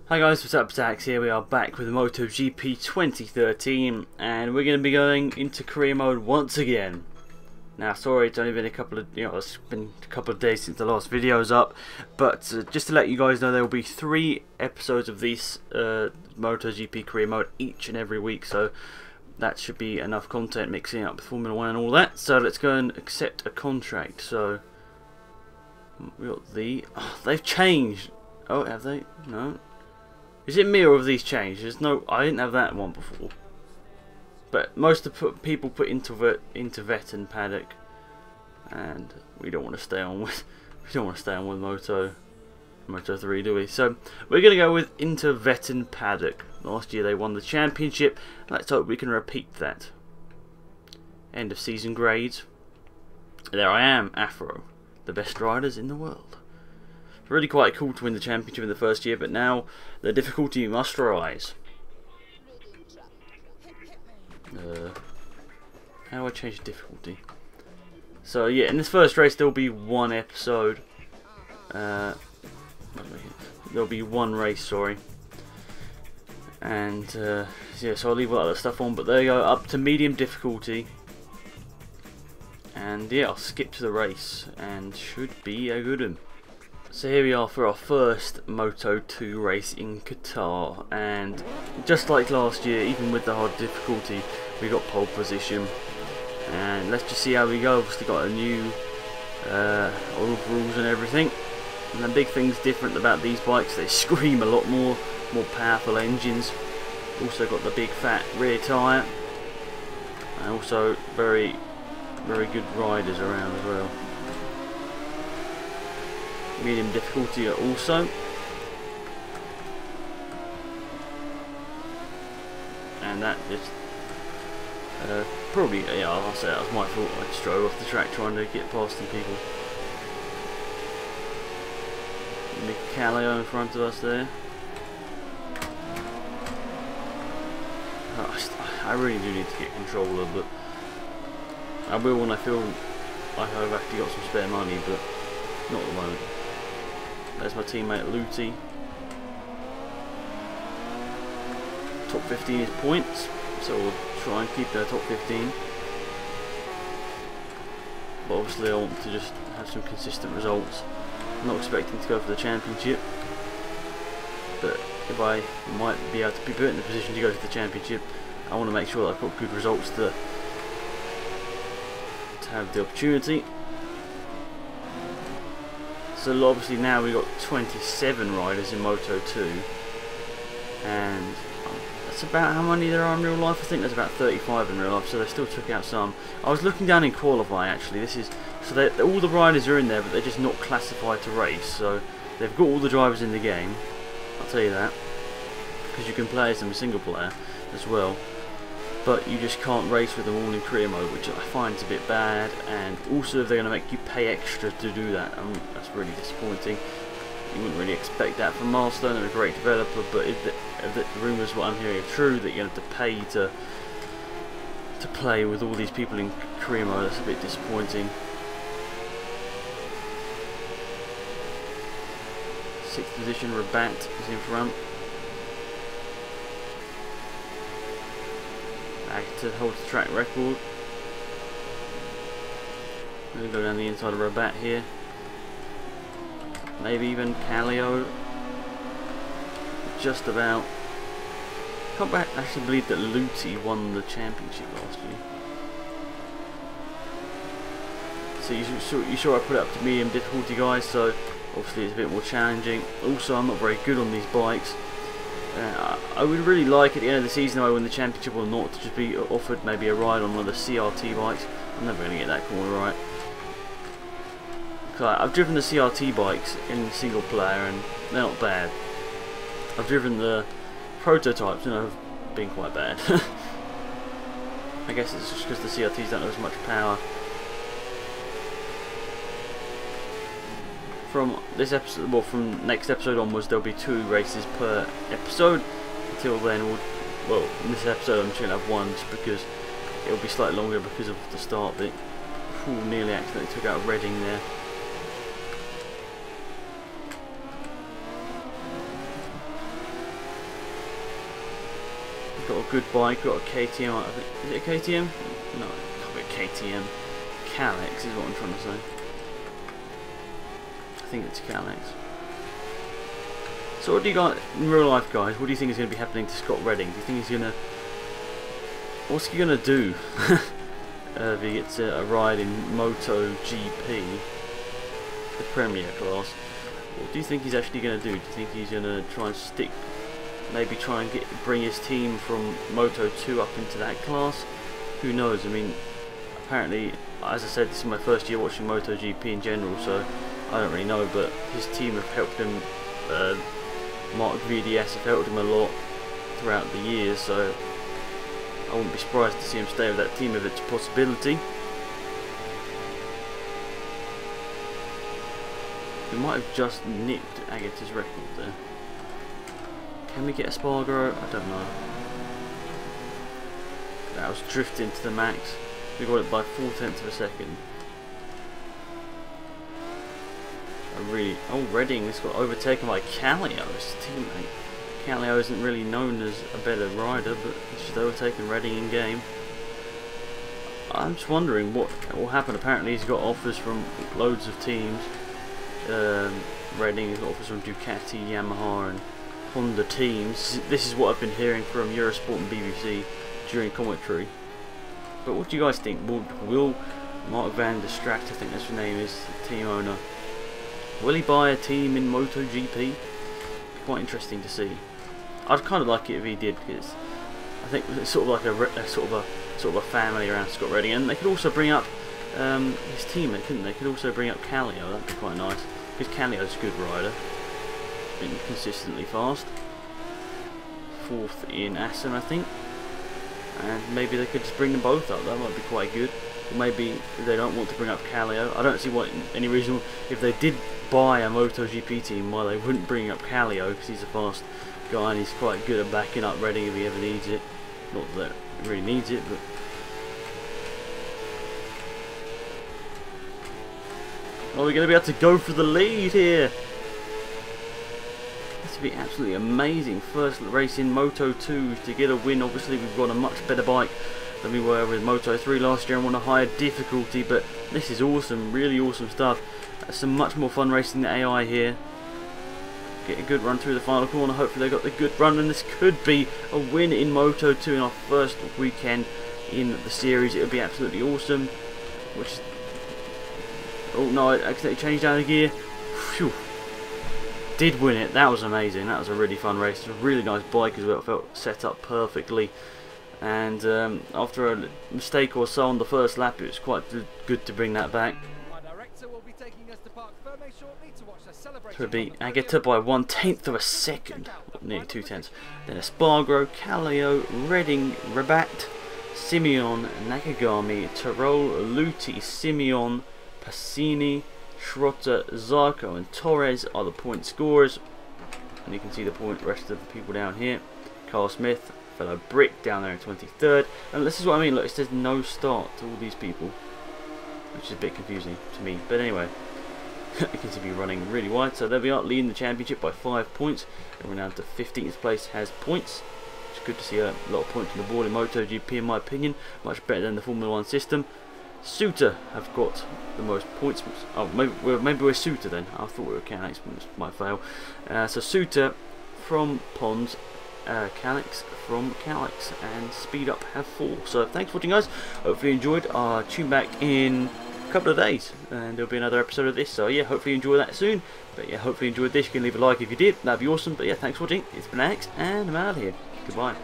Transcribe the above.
Hi guys, what's up? Zax here. We are back with MotoGP 2013 and we're going to be going into career mode once again. Now sorry, it's only been a couple of, it's been a couple of days since the last video's up, but just to let you guys know, there will be 3 episodes of this MotoGP career mode each and every week, so that should be enough content mixing up with Formula 1 and all that. So let's go and accept a contract. So we got they've changed. Oh, have they? No. Is it me or have these changed? There's no. I didn't have that one before. But most of the people put into vet and paddock, and we don't want to stay on with Moto 3, do we? So we're gonna go with into vet and paddock. Last year they won the championship. Let's hope we can repeat that. End of season grades. There I am, Afro, the best riders in the world. Really quite cool to win the championship in the first year, but now the difficulty must rise. How do I change difficulty? So yeah, in this first race there'll be one episode. There'll be one race, sorry. And yeah, so I'll leave all that other stuff on, but there you go, up to medium difficulty. And yeah, I'll skip to the race, and should be a good one. So here we are for our first Moto 2 race in Qatar, and just like last year, even with the hard difficulty, we got pole position. And let's just see how we go. Obviously got a new rules and everything. And the big thing's different about these bikes, they scream a lot more powerful engines. Also got the big fat rear tyre, and also very good riders around as well. Medium difficulty also, and that just probably, yeah, I'll say that was my fault. I just drove off the track trying to get past some people. Calio in front of us there. I really do need to get controller, but I will when I feel like I've actually got some spare money, but not at the moment. There's my teammate Luti. Top 15 is points, so we'll try and keep the top 15. But obviously I want to just have some consistent results. I'm not expecting to go for the championship, but if I might be able to be put in the position to go for the championship, I want to make sure that I've got good results to have the opportunity. So obviously now we've got 27 riders in Moto 2, and that's about how many there are in real life. I think there's about 35 in real life, so they still took out some. I was looking down in qualify actually. This is so all the riders are in there, but they're just not classified to race. So they've got all the drivers in the game. I'll tell you that, because you can play as them single player as well. But you just can't race with them all in career mode, which I find is a bit bad. And also, if they're going to make you pay extra to do that, that's really disappointing. You wouldn't really expect that from Milestone. They're a great developer, but if the rumours, what I'm hearing, are true, that you have to pay to play with all these people in career mode, that's a bit disappointing. 6th position, Rabat is in front. To hold the track record. I'm going to go down the inside of Rabat here. Maybe even Calio. Just about. Can't actually believe that Luti won the championship last year. So you saw I put it up to medium difficulty, guys, so obviously it's a bit more challenging. Also, I'm not very good on these bikes. I would really like at the end of the season, if I win the championship or not, to just be offered maybe a ride on one of the CRT bikes. I'm never going to get that corner right. I've driven the CRT bikes in single player and they're not bad. I've driven the prototypes and have been quite bad. I guess it's just because the CRTs don't have as much power. From this episode, well, from next episode onwards, there'll be 2 races per episode. Until then, in this episode I'm just going to have 1, just because it'll be slightly longer because of the start bit. Ooh, nearly accidentally took out Reading there. got a good bike, got a KTM, I think. Is it a KTM? No, it can't be a KTM. Calex is what I'm trying to say. I think it's Calex. So what do you got in real life, guys? What do you think is going to be happening to Scott Redding? Do you think he's going to... What's he going to do if he gets a ride in MotoGP, the Premier class? What do you think he's actually going to do? Do you think he's going to try and stick, maybe try and bring his team from Moto 2 up into that class? Who knows? I mean, apparently, as I said, this is my first year watching MotoGP in general, so I don't really know, but his team have helped him, Mark VDS have helped him a lot throughout the years, so I wouldn't be surprised to see him stay with that team if it's a possibility. We might have just nicked Agata's record there. Can we get a Spargo? I don't know. That was drifting to the max. We got it by 0.4 of a second. Oh, Redding has got overtaken by Kallio, his teammate. Kallio isn't really known as a better rider, but he's just overtaken Redding in game. I'm just wondering what will happen. Apparently he's got offers from loads of teams. Redding has got offers from Ducati, Yamaha and Honda teams. This is what I've been hearing from Eurosport and BBC during commentary. But what do you guys think? Will Mark van der Straat, I think that's his name is, the team owner, will he buy a team in MotoGP? Quite interesting to see. I'd kind of like it if he did, because I think it's sort of like a sort of a family around Scott Redding, and they could also bring up his teammate, couldn't they? Could also bring up Kallio. That'd be quite nice, because Kallio's a good rider, been consistently fast. 4th in Assen, I think, and maybe they could just bring them both up. That might be quite good. Or maybe if they don't want to bring up Kallio, I don't see any reason if they did buy a MotoGP team why they wouldn't bring up Kallio, because he's a fast guy and he's quite good at backing up Redding if he ever needs it. Not that he really needs it, but are we going to be able to go for the lead here? This would be absolutely amazing. First race in Moto 2 to get a win. Obviously we've got a much better bike than we were with Moto 3 last year and on a higher difficulty, but this is awesome, really awesome stuff. Some much more fun racing the AI here. Get a good run through the final corner. Hopefully they got the good run, and this could be a win in Moto 2 in our first weekend in the series. It would be absolutely awesome. Oh no, I accidentally changed down a gear. Phew. Did win it. That was amazing. That was a really fun race. It was a really nice bike as well. It felt set up perfectly. And after a mistake or so on the first lap, it was quite good to bring that back. To beat Agata by 1/10 of a second, nearly 2/10. Then Espargaro, Kallio, Redding, Rabat, Simeon, Nakagami, Tirol, Luti, Simeon, Passini, Schrotter, Zarco and Torres are the point scorers. And you can see the rest of the people down here. Carl Smith, fellow Brick, down there in 23rd. And this is what I mean, look, it says no start to all these people, which is a bit confusing to me. But anyway, you can see me running really wide. So there we are, leading the championship by 5 points. And we're now to 15th place, has points. It's good to see a lot of points on the board in MotoGP, in my opinion. Much better than the Formula 1 system. Suter have got the most points. Oh, maybe we're Suter then. I thought we were Calex, my fail. So Suter from Pons, Calex from Calex, and Speed Up have 4. So thanks for watching, guys. Hopefully you enjoyed. Tune back in a couple of days and there'll be another episode of this. So yeah, hopefully you enjoy that soon. But yeah, hopefully you enjoyed this. You can leave a like if you did. That'd be awesome. But yeah, thanks for watching. It's been Alex, and I'm out of here. Goodbye.